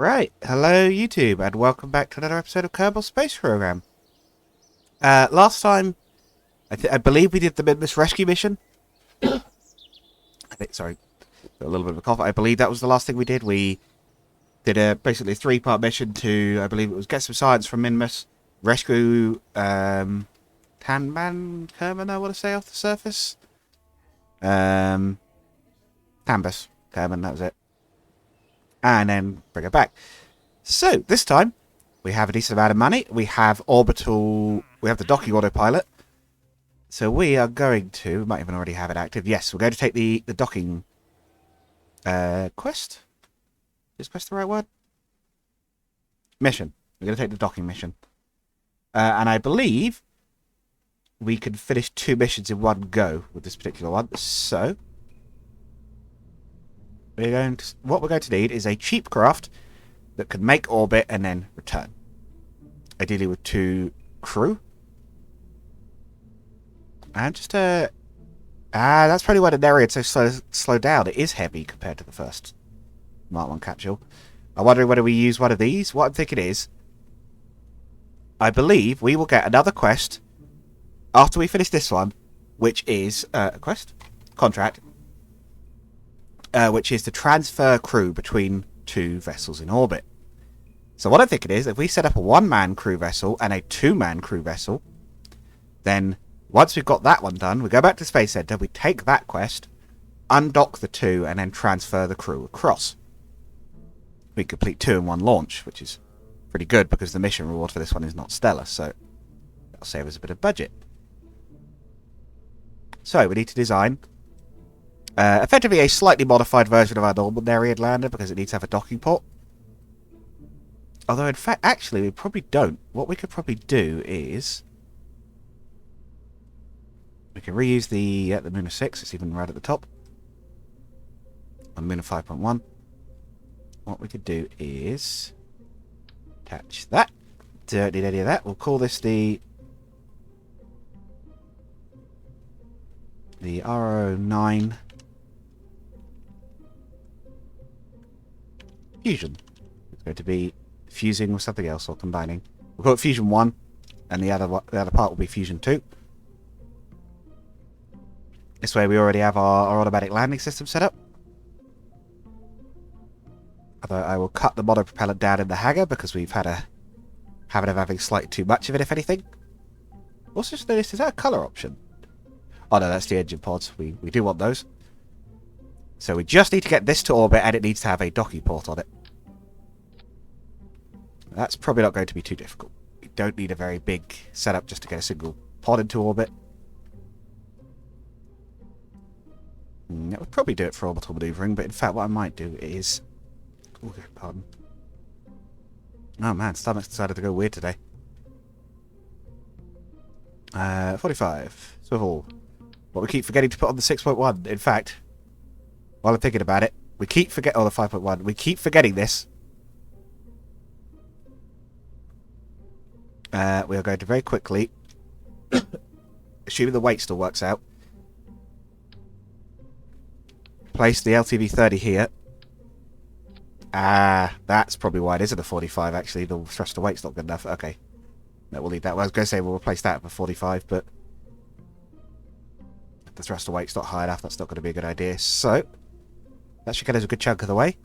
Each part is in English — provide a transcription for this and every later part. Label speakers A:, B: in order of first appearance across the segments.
A: Right, hello YouTube, and welcome back to another episode of Kerbal Space Program. Last time, I believe we did the Midmas Rescue mission. Sorry, got a little bit of a cough. I believe that was the last thing we did. We did basically a three-part mission to, I believe it was get some science from Midmas, rescue Tanman Kerman, I want to say, off the surface. Tambus Kerman, that was it. And then bring it back. So, this time, we have a decent amount of money. We have orbital... We have the docking autopilot. So we are going to... We might even already have it active. Yes, we're going to take the docking... quest? Is quest the right word? Mission. We're going to take the docking mission. And I believe... we can finish 2 missions in one go with this particular one. So... what we're going to need is a cheap craft that can make orbit and then return. Ideally with 2 crew. And just that's probably why the narrator so slow down. It is heavy compared to the first Mark 1 capsule. I'm wondering whether we use one of these. What I'm thinking is, I believe we will get another quest after we finish this one, which is a quest? Contract. Which is to transfer crew between 2 vessels in orbit. So what I'm thinking is, if we set up a 1-man crew vessel and a 2-man crew vessel, then once we've got that one done, we go back to Space Center, we take that quest, undock the 2, and then transfer the crew across. We complete 2 in 1 launch, which is pretty good because the mission reward for this one is not stellar, so that'll save us a bit of budget. So we need to design... effectively a slightly modified version of our normal Nereid lander because it needs to have a docking port. Although, in fact, actually, we probably don't. What we could probably do is... we can reuse the Moon of 6. It's even right at the top. On Moon of 5.1. What we could do is... attach that. Don't need any of that. We'll call this the RO9... Fusion. It's going to be fusing with something else or combining. We'll call it Fusion 1, and the other part will be Fusion 2. This way we already have our automatic landing system set up. Although I will cut the monopropellant down in the hangar because we've had a habit of having slightly too much of it, if anything. Also just noticed, is that a colour option? Oh no, that's the engine pods. We do want those. So we just need to get this to orbit, and it needs to have a docking port on it. That's probably not going to be too difficult. We don't need a very big setup just to get a single pod into orbit. That would probably do it for orbital maneuvering, but in fact what I might do is... oh, pardon. Oh man, stomach's decided to go weird today. 45. Swivel. What we keep forgetting to put on the 6.1. In fact... while I'm thinking about it, we keep forgetting... oh, the 5.1. We keep forgetting this. We are going to very quickly, assuming the weight still works out, place the LTV-30 here. That's probably why it isn't a 45, actually. The thrust to weight's not good enough. Okay. No, we'll leave that. Well, I was going to say we'll replace that with 45, but if the thrust to weight's not high enough, that's not going to be a good idea. So... that should get us a good chunk of the way.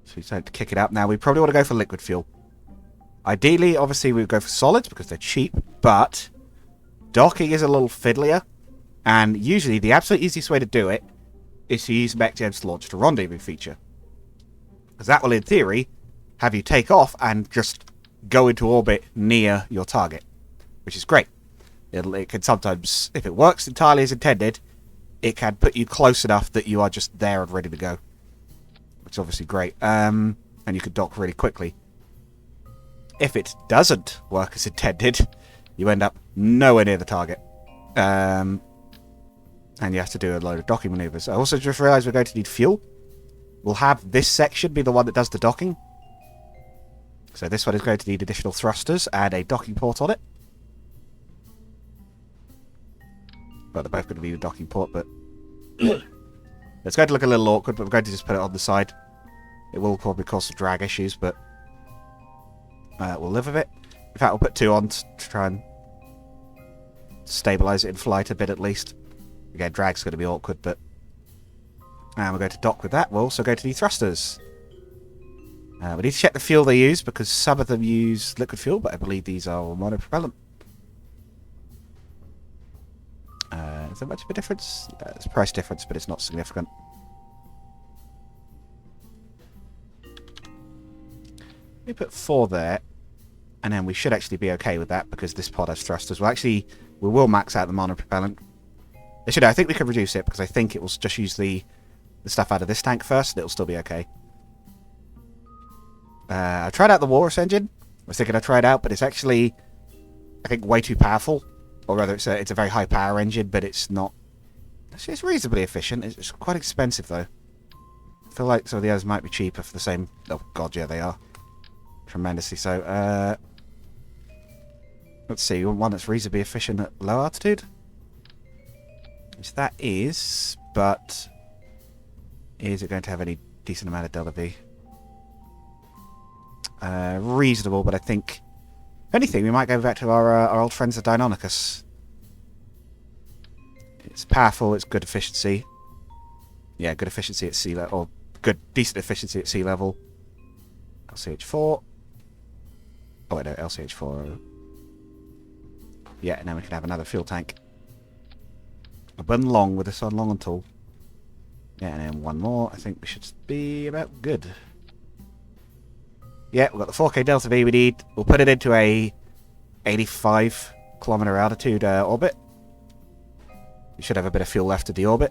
A: So we decided to kick it up. Now, we probably want to go for liquid fuel. Ideally, obviously, we would go for solids because they're cheap, but docking is a little fiddlier, and usually the absolute easiest way to do it is to use MechGem's launch to rendezvous feature. Because that will, in theory, have you take off and just go into orbit near your target, which is great. It can sometimes, if it works entirely as intended, it can put you close enough that you are just there and ready to go. Which is obviously great. And you can dock really quickly. If it doesn't work as intended, you end up nowhere near the target. And you have to do a load of docking maneuvers. I also just realised we're going to need fuel. We'll have this section be the one that does the docking. So this one is going to need additional thrusters and a docking port on it. Well, they're both going to need a docking port, but it's going to look a little awkward, but we're going to just put it on the side. It will probably cause some drag issues, but we'll live with it. In fact, we'll put 2 on to try and stabilise it in flight a bit at least. Again, drag's going to be awkward, but... And we'll go to dock with that. We'll also go to the thrusters. We need to check the fuel they use, because some of them use liquid fuel, but I believe these are monopropellant. Is there much of a difference? There's a price difference, but it's not significant. We put 4 there, and then we should actually be okay with that, because this pod has thrusters. We will max out the monopropellant. Actually, no, I think we can reduce it, because I think it will just use the stuff out of this tank first, and it'll still be okay. I tried out the Walrus engine. I was thinking I'd try it out, but it's actually, I think, way too powerful. Or rather, it's a very high power engine, but it's not... It's reasonably efficient. It's quite expensive, though. I feel like some of the others might be cheaper for the same... Oh, God, yeah, they are. Tremendously so. Let's see. You want one that's reasonably efficient at low altitude? Which that is, but... Is it going to have any decent amount of delta V? Reasonable, but I think... If anything, we might go back to our old friends at Deinonychus. It's powerful, it's good efficiency. Yeah, good efficiency at sea level, or decent efficiency at sea level. LCH4. Oh wait, no, LCH4. Yeah, and then we can have another fuel tank. A bun long with this on long and tall. Yeah, and then one more. I think we should be about good. Yeah, we've got the 4K delta V we need. We'll put it into a 85 kilometer altitude orbit. We should have a bit of fuel left to deorbit.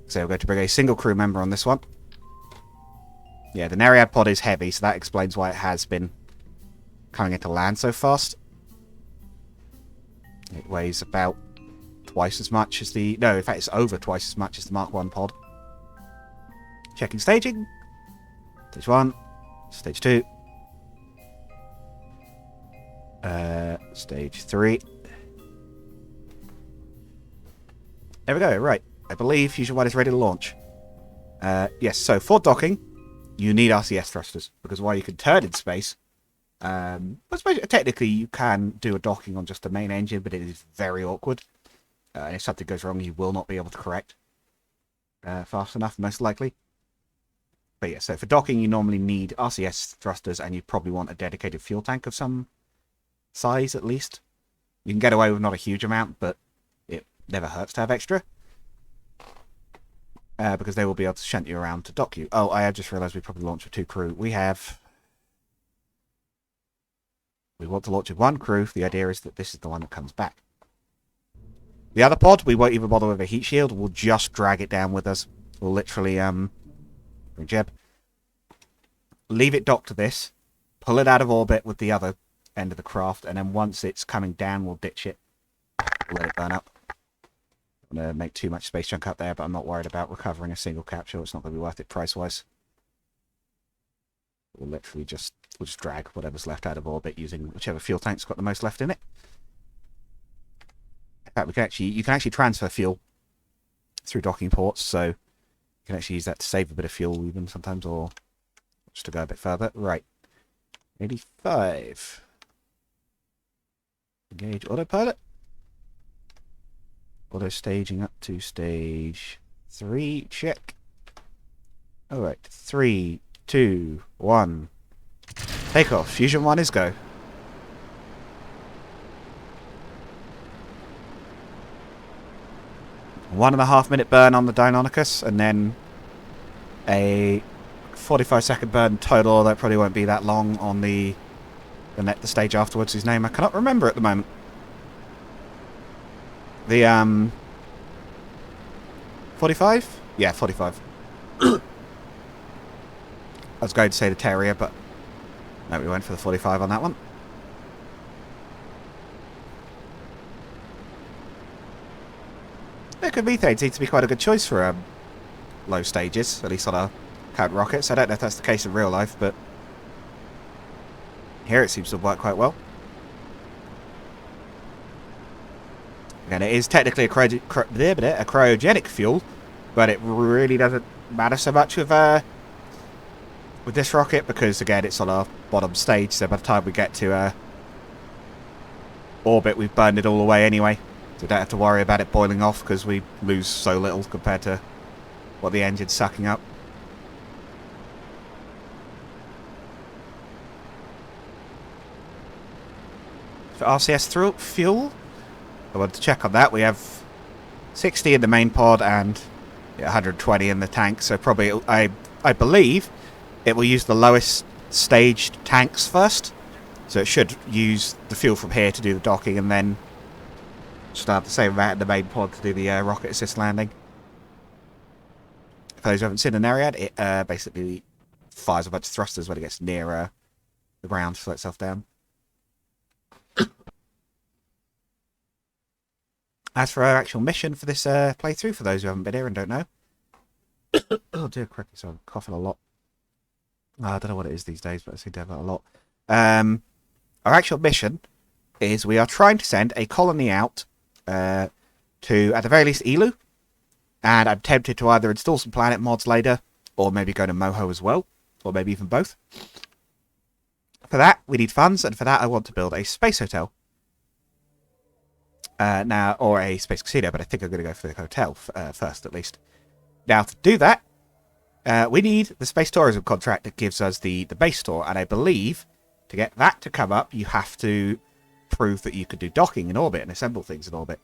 A: So we're going to bring a single crew member on this one. Yeah, the Nereid pod is heavy, so that explains why it has been coming into land so fast. It weighs about twice as much as the... No, in fact, it's over twice as much as the Mark 1 pod. Checking staging. Stage 1. Stage 2. Stage 3. There we go, right. I believe Fusion 1 is ready to launch. Yes, so for docking, you need RCS thrusters, because while you can turn in space, but technically you can do a docking on just the main engine, but it is very awkward. And if something goes wrong, you will not be able to correct fast enough, most likely. But yeah, so for docking, you normally need RCS thrusters, and you probably want a dedicated fuel tank of some size, at least. You can get away with not a huge amount, but it never hurts to have extra. Because they will be able to shunt you around to dock you. Oh, I have just realised we probably launch with 2 crew. We want to launch with 1 crew. The idea is that this is the one that comes back. The other pod, we won't even bother with a heat shield. We'll just drag it down with us. We'll literally, bring Jeb. Leave it docked to this. Pull it out of orbit with the other end of the craft. And then once it's coming down, we'll ditch it. We'll let it burn up. I'm going to make too much space junk up there, but I'm not worried about recovering a single capsule. It's not going to be worth it price-wise. We'll literally just drag whatever's left out of orbit using whichever fuel tank's got the most left in it. In fact, you can actually transfer fuel through docking ports, so you can actually use that to save a bit of fuel even sometimes, or just to go a bit further. Right. 85. Engage autopilot. Auto staging up to stage 3. Check. Alright. 3, 2, 1. Take off. Fusion 1 is go. .5 minute burn on the Deinonychus, and then a 45-second burn total, although it probably won't be that long on the stage afterwards, whose name I cannot remember at the moment. The 45? Yeah, 45. I was going to say the Terrier, but no, we went for the 45 on that one. Liquid methane seems to be quite a good choice for low stages, at least on our current rockets. I don't know if that's the case in real life, but here it seems to work quite well. And it is technically a cryogenic fuel, but it really doesn't matter so much with with this rocket because, again, it's on our bottom stage, so by the time we get to orbit, we've burned it all away anyway. So we don't have to worry about it boiling off because we lose so little compared to what the engine's sucking up. For RCS through fuel, I wanted to check on that. We have 60 in the main pod and 120 in the tank, so probably I believe it will use the lowest staged tanks first, so it should use the fuel from here to do the docking and then start the same amount in the main pod to do the rocket assist landing. For those who haven't seen an Ariad, it basically fires a bunch of thrusters when it gets near the ground to slow itself down. As for our actual mission for this playthrough, for those who haven't been here and don't know, oh dear, correctly, so I'm coughing a lot. I don't know what it is these days, but I seem to have that a lot. Our actual mission is we are trying to send a colony out to, at the very least, Eeloo. And I'm tempted to either install some planet mods later, or maybe go to Moho as well, or maybe even both. For that, we need funds, and for that I want to build a space hotel. Now, or a space casino, but I think I'm going to go for the hotel first, at least. Now, to do that, we need the space tourism contract that gives us the base tour, and I believe to get that to come up, you have to prove that you can do docking in orbit and assemble things in orbit,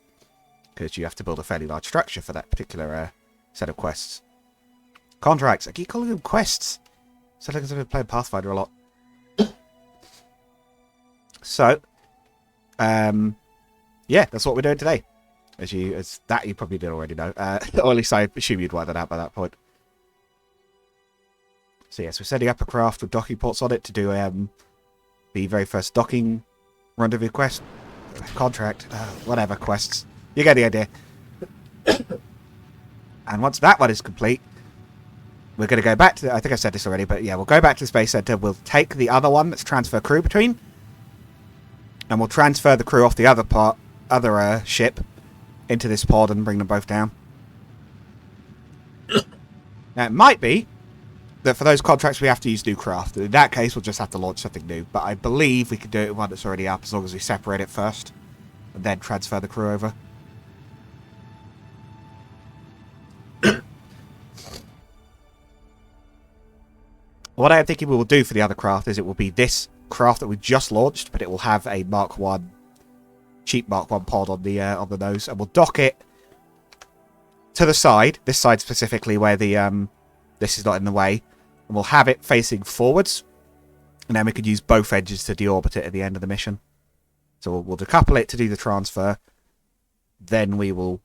A: because you have to build a fairly large structure for that particular set of quests. Contracts. I keep calling them quests. So like I've been playing Pathfinder a lot. So, yeah, that's what we're doing today. As that you probably did already know. Or at least I assume you'd work that out by that point. So yes, we're setting up a craft with docking ports on it to do the very first docking rendezvous quest. Contract. Whatever quests. You get the idea. And once that one is complete, we're going to go back to... I think I said this already, but yeah, we'll go back to the Space Center. We'll take the other one that's transfer crew between. And we'll transfer the crew off the other ship into this pod and bring them both down. Now, it might be that for those contracts we have to use new craft. In that case, we'll just have to launch something new. But I believe we can do it with one that's already up as long as we separate it first. And then transfer the crew over. What I am thinking we will do for the other craft is it will be this craft that we just launched, but it will have a Mark 1, cheap Mark 1 pod on the nose, and we'll dock it to the side, this side specifically where the this is not in the way, and we'll have it facing forwards, and then we could use both edges to deorbit it at the end of the mission. So we'll decouple it to do the transfer, then we will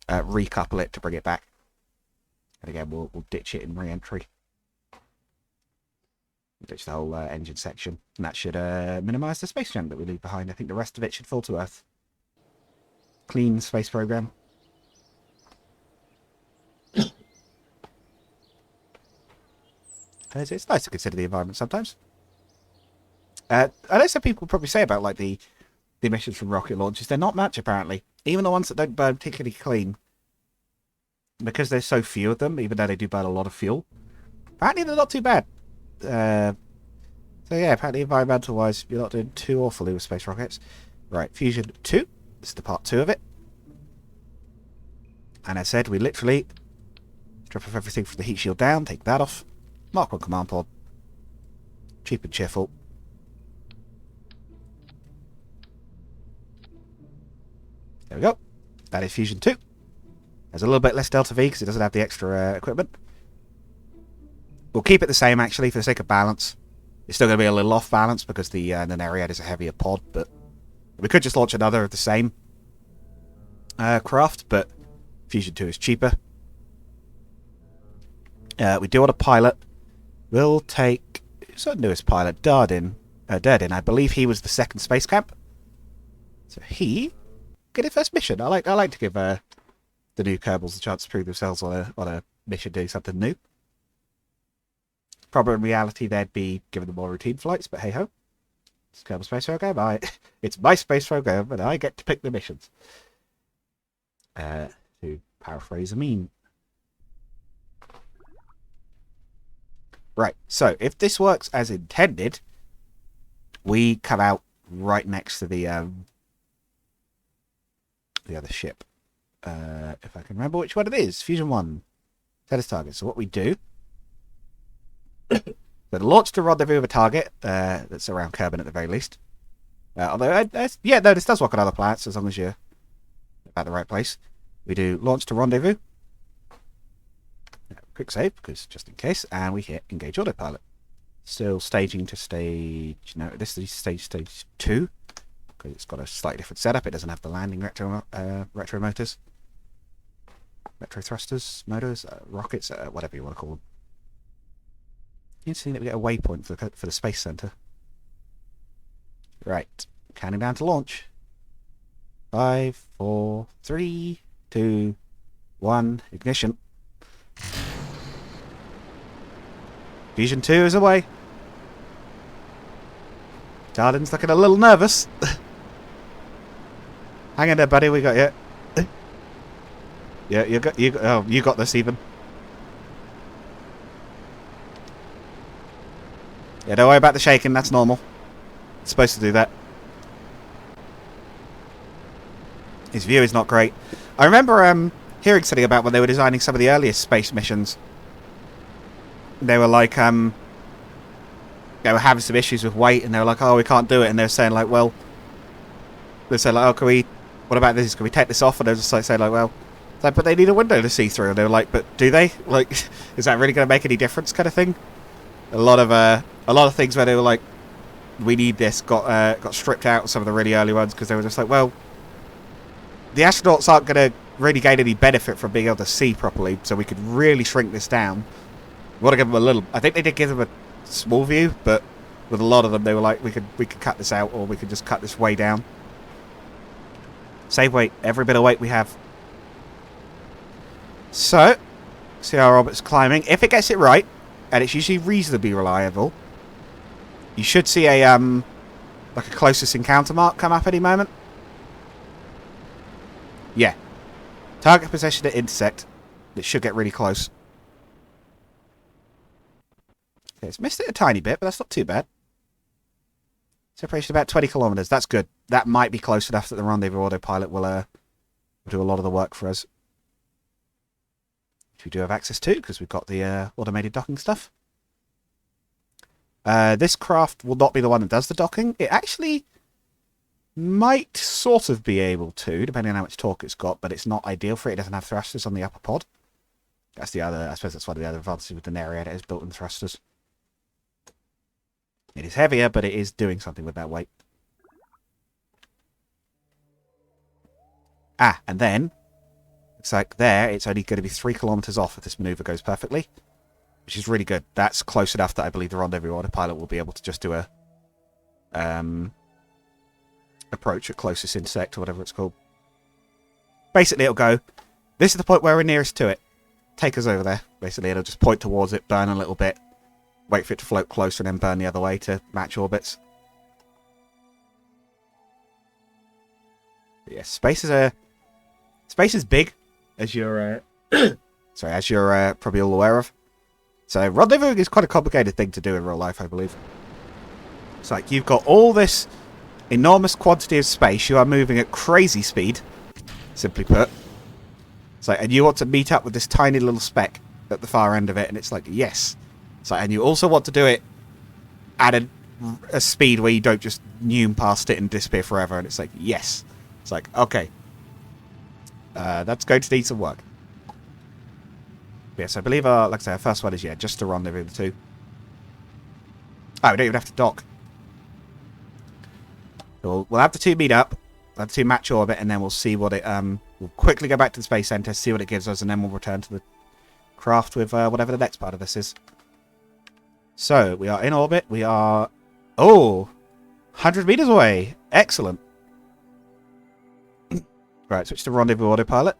A: recouple it to bring it back, and again we'll ditch it in re-entry. Ditch the whole engine section, and that should minimise the space junk that we leave behind. I think the rest of it should fall to Earth. Clean space program. It's nice to consider the environment sometimes. I know some people probably say about like the emissions from rocket launches, they're not much apparently. Even the ones that don't burn particularly clean, because there's so few of them, even though they do burn a lot of fuel. Apparently they're not too bad. So yeah, apparently environmental wise you're not doing too awfully with space rockets. Right, Fusion 2. This is the part 2 of it. And I said we literally strip off everything from the heat shield down, take that off. Mark 1 command pod. Cheap and cheerful. There we go. That is Fusion 2. There's a little bit less Delta V because it doesn't have the extra equipment. We'll keep it the same, actually, for the sake of balance. It's still going to be a little off balance because the Nenariad is a heavier pod, but we could just launch another of the same craft, but Fusion 2 is cheaper. We do want a pilot. We'll take... Who's our newest pilot? Dardin. I believe he was the second space camp. So he... get his first mission. I like to give the new Kerbals a chance to prove themselves on a mission doing something new. Probably in reality they'd be given the more routine flights, but hey ho. It's Kerbal Space Program. It's my space program, and I get to pick the missions. To paraphrase a meme. Right, so if this works as intended, we come out right next to the other ship. If I can remember which one it is. Fusion 1. Set as target. So what we do... So launch to rendezvous with a target that's around Kerbin at the very least. Although, yeah, no, this does work on other planets as long as you're at the right place. We do launch to rendezvous. Quick save, because just in case. And we hit engage autopilot. Still staging to stage... No, this is stage 2. Because it's got a slightly different setup. It doesn't have the landing retro motors. Retro thrusters, motors, rockets, whatever you want to call them. Interesting that we get a waypoint for the Space Center. Right. Counting down to launch. 5, 4, 3, 2, 1. Ignition. Fusion 2 is away. Darden's looking a little nervous. Hang in there, buddy. We got you. Yeah, you got this, even. Yeah, don't worry about the shaking. That's normal. It's supposed to do that. His view is not great. I remember hearing something about when they were designing some of the earliest space missions. They were like, they were having some issues with weight, and they were like, oh, we can't do it. And they were saying, like, well, they said, like, oh, can we, what about this? Can we take this off? And they were just like, saying, like, well, but they need a window to see through. And they were like, but do they? Like, is that really going to make any difference, kind of thing? A lot of things where they were like, we need this, got stripped out of some of the really early ones because they were just like, well, the astronauts aren't going to really gain any benefit from being able to see properly, so we could really shrink this down. We want to give them a little... I think they did give them a small view, but with a lot of them, they were like, we could cut this out, or we could just cut this way down. Save weight. Every bit of weight we have. So, see how our orbit's climbing. If it gets it right, and it's usually reasonably reliable, you should see a, like a closest encounter mark come up any moment. Yeah. Target position at intersect. It should get really close. Okay, it's missed it a tiny bit, but that's not too bad. Separation about 20 kilometers. That's good. That might be close enough that the rendezvous autopilot will do a lot of the work for us. Which we do have access to, because we've got the automated docking stuff. This craft will not be the one that does the docking. It actually might sort of be able to, depending on how much torque it's got, but it's not ideal for it. It doesn't have thrusters on the upper pod. That's the other, I suppose that's one of the other advantages with the Nereid. It is built-in thrusters. It is heavier, but it is doing something with that weight. Ah, and then, looks like there, it's only going to be 3 kilometers off if this maneuver goes perfectly. Which is really good. That's close enough that I believe the rendezvous autopilot will be able to just do a approach at closest insect or whatever it's called. Basically, it'll go, this is the point where we're nearest to it. Take us over there. Basically, it'll just point towards it, burn a little bit, wait for it to float closer, and then burn the other way to match orbits. But yeah, space is big, as you're sorry, as you're probably all aware of. So rendezvousing is quite a complicated thing to do in real life, I believe. It's like you've got all this enormous quantity of space. You are moving at crazy speed, simply put. It's like, and you want to meet up with this tiny little speck at the far end of it, and it's like, yes. It's like, and you also want to do it at a speed where you don't just noom past it and disappear forever, and it's like, yes. It's like, okay. That's going to need some work. Yes, I believe like I say, our first one is, yeah, just to rendezvous the two. Oh, we don't even have to dock. So we'll have the two meet up, we'll have the two match orbit, and then we'll see what it, we'll quickly go back to the Space Center, see what it gives us, and then we'll return to the craft with whatever the next part of this is. So, we are in orbit, we are, 100 meters away. Excellent. Right, switch to rendezvous autopilot.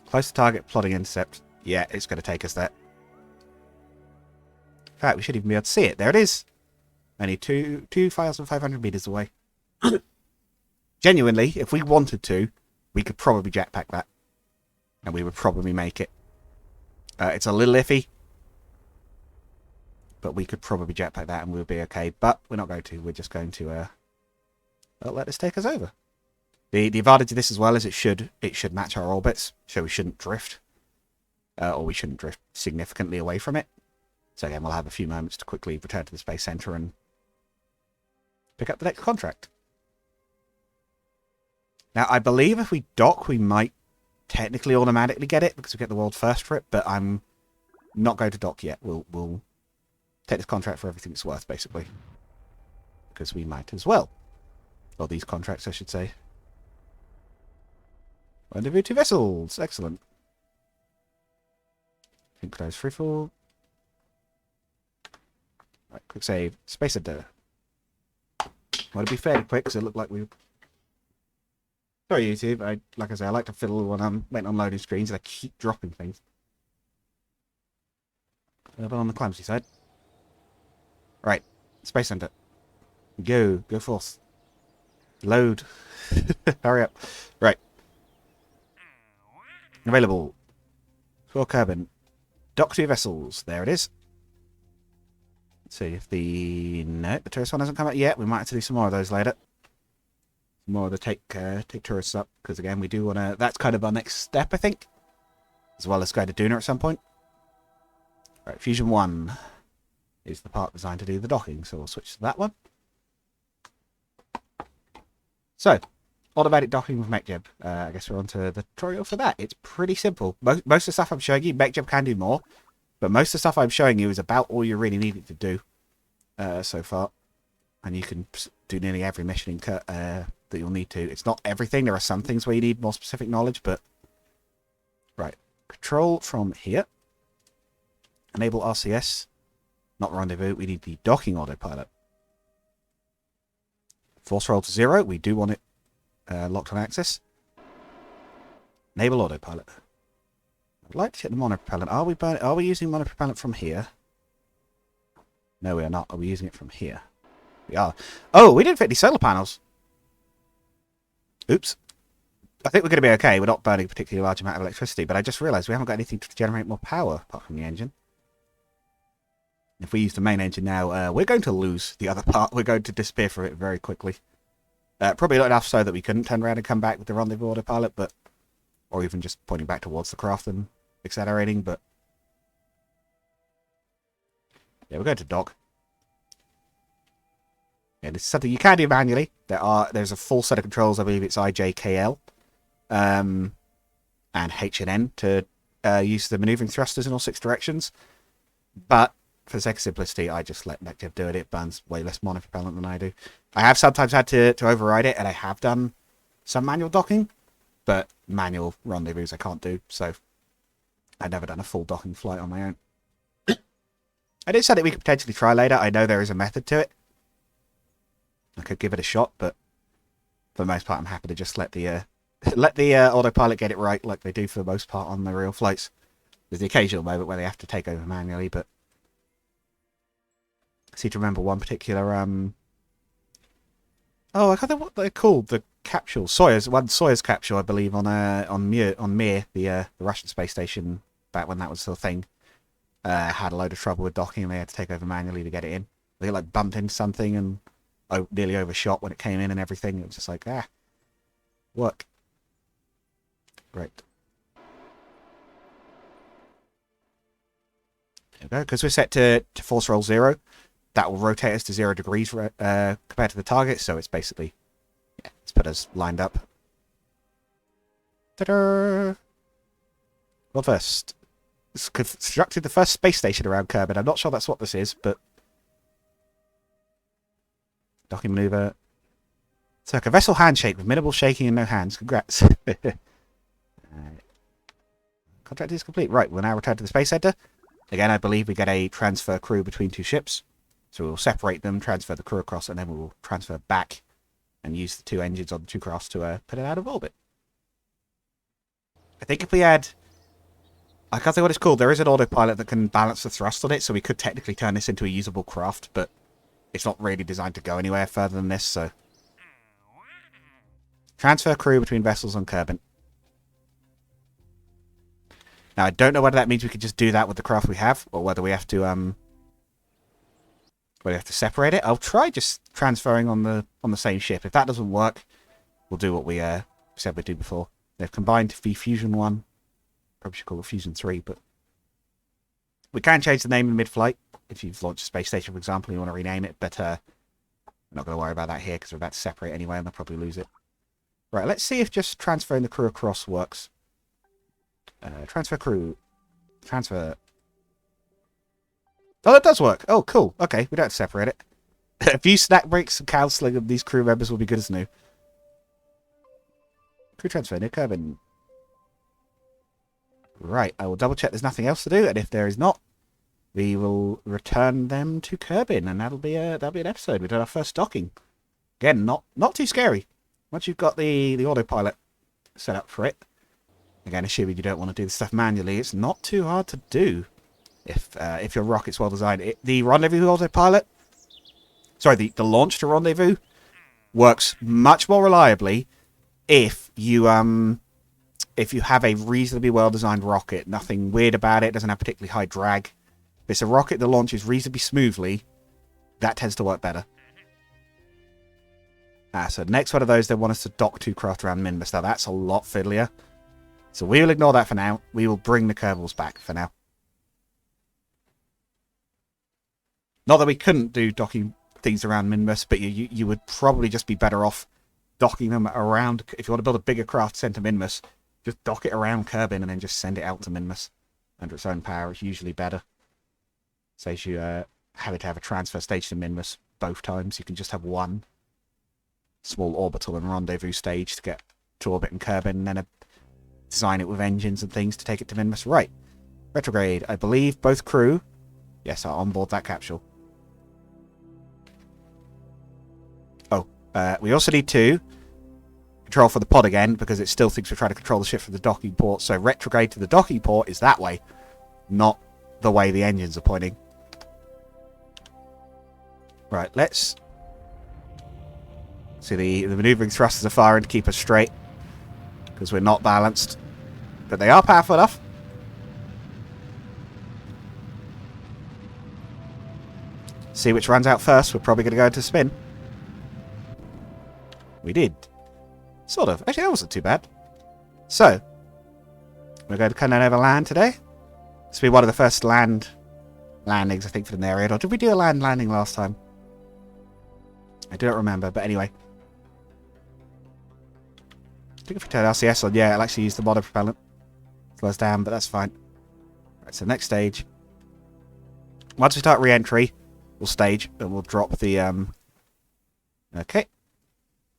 A: Close to target, plotting intercept. Yeah, it's going to take us there. In fact, we should even be able to see it. There it is. Only 2,500 meters away. Genuinely, if we wanted to, we could probably jetpack that. And we would probably make it. It's a little iffy. But we could probably jetpack that and we'll be okay. But we're not going to. We're just going to let this take us over. The advantage of this as well is it should match our orbits, so we shouldn't drift. Or we shouldn't drift significantly away from it. So again, we'll have a few moments to quickly return to the Space Center and pick up the next contract. Now, I believe if we dock, we might technically automatically get it because we get the world first for it, but I'm not going to dock yet. We'll take this contract for everything it's worth, basically. Because we might as well. Or these contracts, I should say. Rendezvous 2 vessels. Excellent. Synchronized freefall. Right, quick save. Space Center. Want to be fairly quick because it looked like we... Sorry, YouTube. Like I say, I like to fiddle when I'm waiting on loading screens and I keep dropping things. But on the clumsy side. Right. Space Center. Go. Go forth. Load. Hurry up. Right. Available. 4 Kerbin. Dock 2 vessels. There it is. Let's see if the... No, the tourist one hasn't come out yet. We might have to do some more of those later. More of the take tourists up. Because again, we do want to... That's kind of our next step, I think. As well as go to Duna at some point. Right, Fusion 1 is the part designed to do the docking. So we'll switch to that one. So, automatic docking with MechJeb. I guess we're on to the tutorial for that. It's pretty simple. Most of the stuff I'm showing you, MechJeb can do more. But most of the stuff I'm showing you is about all you really need it to do so far. And you can do nearly every mission that you'll need to. It's not everything. There are some things where you need more specific knowledge, but... Right. Control from here. Enable RCS. Not rendezvous. We need the docking autopilot. Force roll to 0. We do want it locked on axis. Enable autopilot. I'd like to hit the monopropellant. Are we using monopropellant from here? No, we are not. Are we using it from here? We are. Oh, we didn't fit any solar panels. Oops. I think we're going to be okay. We're not burning a particularly large amount of electricity, but I just realised we haven't got anything to generate more power apart from the engine. If we use the main engine now, we're going to lose the other part. We're going to disappear from it very quickly. Probably not enough so that we couldn't turn around and come back with the rendezvous autopilot, but... Or even just pointing back towards the craft and accelerating, but... Yeah, we're going to dock. Yeah, this is something you can do manually. There's a full set of controls. I believe it's IJKL and H and N to use the maneuvering thrusters in all 6 directions. But for the sake of simplicity, I just let MechJeb do it. It burns way less monopropellant than I do. I have sometimes had to override it, and I have done some manual docking, but manual rendezvous I can't do, so I've never done a full docking flight on my own. I did say that we could potentially try later. I know there is a method to it. I could give it a shot, but for the most part, I'm happy to just let the autopilot get it right, like they do for the most part on the real flights. There's the occasional moment where they have to take over manually, but I seem to remember one particular oh, I can't think what they're called. The capsule, Soyuz capsule, I believe, on Mir, the Russian space station back when that was still a thing. Had a load of trouble with docking, and they had to take over manually to get it in. They like bumped into something and nearly overshot when it came in and everything. It was just like, work. Great. There we go. Because we're set to force roll 0, that will rotate us to 0 degrees compared to the target. So it's basically, yeah, it's put us lined up. Ta-da! Well, first, it's constructed the first space station around Kerbin. I'm not sure that's what this is, but docking maneuver. It's like a vessel handshake with minimal shaking and no hands. Congrats. Contract is complete. Right, we'll now return to the Space Center. Again, I believe we get a transfer crew between 2 ships. So we'll separate them, transfer the crew across, and then we'll transfer back and use the 2 engines on the 2 crafts to put it out of orbit. I think if we had... I can't think what it's called. There is an autopilot that can balance the thrust on it, so we could technically turn this into a usable craft, but it's not really designed to go anywhere further than this, so... Transfer crew between vessels on Kerbin. Now, I don't know whether that means we could just do that with the craft we have, or whether we have to separate it. I'll try just transferring on the same ship. If that doesn't work, we'll do what we said we'd do before. They've combined to be Fusion 1. Probably should call it Fusion 3, but we can change the name in mid-flight. If you've launched a space station, for example, and you want to rename it, but we're not going to worry about that here because we're about to separate anyway, and they'll probably lose it. Right, let's see if just transferring the crew across works. Transfer crew. Transfer. Oh, that does work. Oh, cool. Okay, we don't have to separate it. A few snack breaks and counselling of these crew members will be good as new. Crew transfer, new Kerbin. Right, I will double check there's nothing else to do, and if there is not, we will return them to Kerbin, and that'll be an episode. We did our first docking. Again, not too scary. Once you've got the autopilot set up for it. Again, assuming you don't want to do the stuff manually, it's not too hard to do if your rocket's well designed. The rendezvous autopilot, sorry, the launch to rendezvous works much more reliably if you have a reasonably well designed rocket. Nothing weird about it. Doesn't have particularly high drag. If it's a rocket that launches reasonably smoothly, that tends to work better. So the next one of those, they want us to dock 2 craft around Minmus. Now that's a lot fiddlier. So we will ignore that for now. We will bring the Kerbals back for now. Not that we couldn't do docking things around Minmus, but you would probably just be better off docking them around. If you want to build a bigger craft sent to Minmus, just dock it around Kerbin and then just send it out to Minmus under its own power. It's usually better. Saves you having to have a transfer station to Minmus both times. You can just have one small orbital and rendezvous stage to get to orbit and Kerbin, and then design it with engines and things to take it to Minmus. Right. Retrograde. I believe both crew, yes, are on board that capsule. Oh, we also need to control for the pod again, because it still thinks we're trying to control the ship from the docking port. So retrograde to the docking port is that way, not the way the engines are pointing. Right, let's see the maneuvering thrusters are firing to keep us straight, because we're not balanced. But they are powerful enough. See which runs out first. We're probably going to go into spin. We did. Sort of. Actually, that wasn't too bad. So, we're going to kind of over land today. This will be one of the first landings, I think, for the area. Or did we do a land landing last time? I don't remember, but anyway. I think if we turn RCS on, yeah, it'll actually use the mono propellant. Slow us down, but that's fine. Right, so next stage. Once we start re-entry, we'll stage and we'll drop the okay.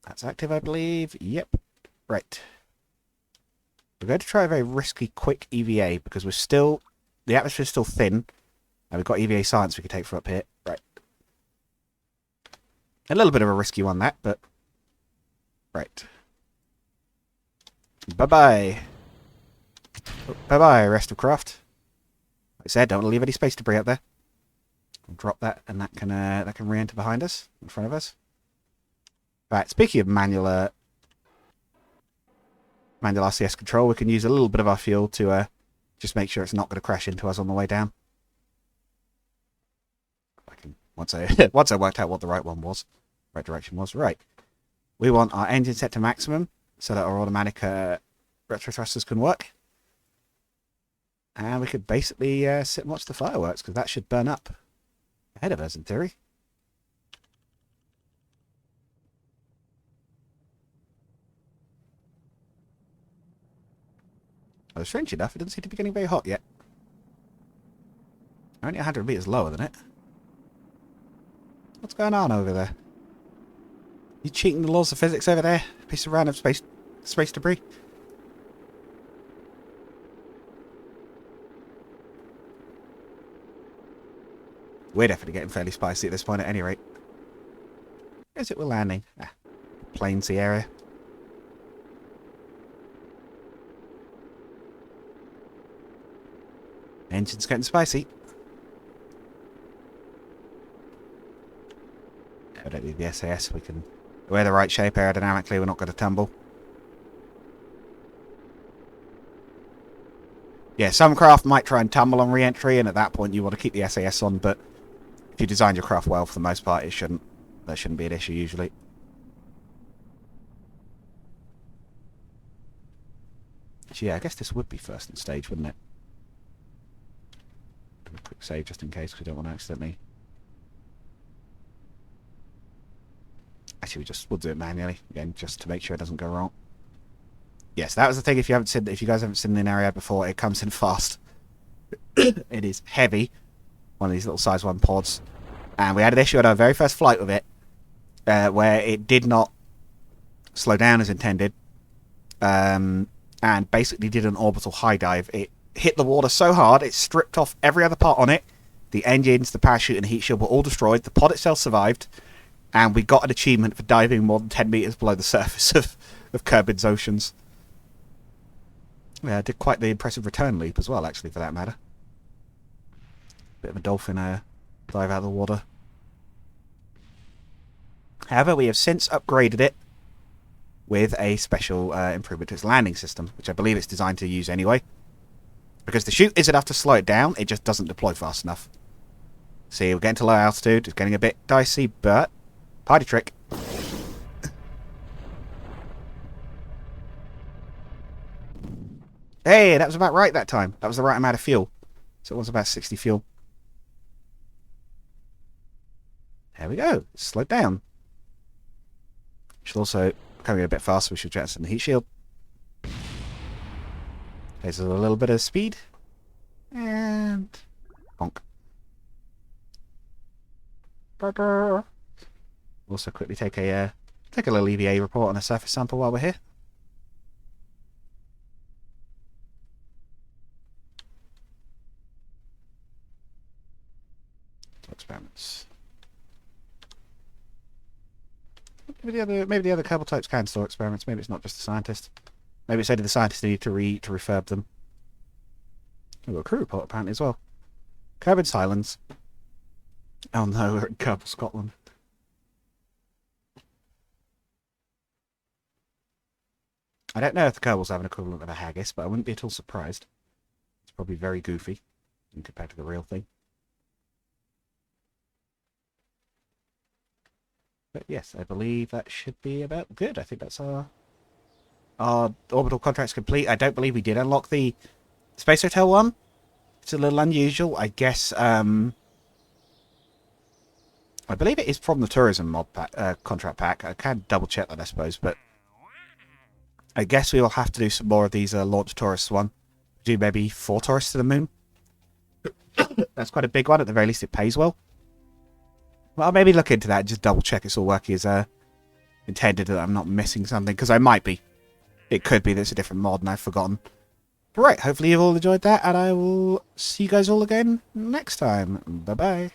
A: That's active, I believe. Yep. Right. We're going to try a very risky quick EVA because we're still, the atmosphere's still thin, and we've got EVA science we can take from up here. Right. A little bit of a risky one, that, but right. Bye-bye. Oh, bye-bye, rest of craft. Like I said, don't want to leave any space debris up there. We'll drop that, and that can re-enter behind us, in front of us. Right, speaking of manual RCS control, we can use a little bit of our fuel to just make sure it's not going to crash into us on the way down. Once I worked out what the right direction was. Right. We want our engine set to maximum so that our automatic retro thrusters can work. And we could basically sit and watch the fireworks, because that should burn up ahead of us in theory. Oh, strange enough, it doesn't seem to be getting very hot yet. Only 100 meters lower than it. What's going on over there? You cheating the laws of physics over there? Piece of random space debris? We're definitely getting fairly spicy at this point at any rate. Where is it we're landing? Ah, Plainsy area. Engine's getting spicy. I don't need the SAS. We're the right shape aerodynamically. We're not going to tumble. Yeah, some craft might try and tumble on re-entry, and at that point you want to keep the SAS on, but if you design your craft well, for the most part, that shouldn't be an issue usually. So yeah, I guess this would be first in stage, wouldn't it? Do a quick save just in case, because we don't want to accidentally... Actually, we'll do it manually, again, just to make sure it doesn't go wrong. Yes, that was the thing. If you guys haven't seen the area before, it comes in fast. It is heavy. One of these little size 1 pods. And we had an issue at our very first flight with it, where it did not slow down as intended, and basically did an orbital high dive. It hit the water so hard, it stripped off every other part on it. The engines, the parachute, and the heat shield were all destroyed. The pod itself survived, and we got an achievement for diving more than 10 meters below the surface of Kerbin's oceans. Yeah, did quite the impressive return leap as well, actually, for that matter. Bit of a dolphin dive out of the water. However, we have since upgraded it with a special improvement to its landing system, which I believe it's designed to use anyway. Because the chute is enough to slow it down, it just doesn't deploy fast enough. See, we're getting to low altitude, it's getting a bit dicey, but party trick. Hey, that was about right that time. That was the right amount of fuel. So it was about 60 fuel. There we go. Slowed down. Should also, coming a bit faster, we should jettison the heat shield. There's a little bit of speed. And... bonk. Also quickly take a little EVA report on a surface sample while we're here. Experiments. Maybe the other Kerbal types can store experiments. Maybe it's not just the scientist. Maybe it's only the scientists need to refurb them. We've got a crew report apparently as well. Kerbin's Highlands. Oh no, we're in Kerbal, Scotland. I don't know if the Kerbals have an equivalent of a haggis, but I wouldn't be at all surprised. It's probably very goofy compared to the real thing. But yes, I believe that should be about good. I think that's our orbital contract's complete. I don't believe we did unlock the Space Hotel one. It's a little unusual. I guess, I believe it is from the tourism mod pack, contract pack. I can double check that, I suppose, but I guess we will have to do some more of these launch tourists one. Do maybe 4 tourists to the moon. That's quite a big one. At the very least, it pays well. Well, I'll maybe look into that and just double check it's all working as intended, that I'm not missing something, because I might be. It could be that it's a different mod and I've forgotten. But right, hopefully you've all enjoyed that, and I will see you guys all again next time. Bye-bye.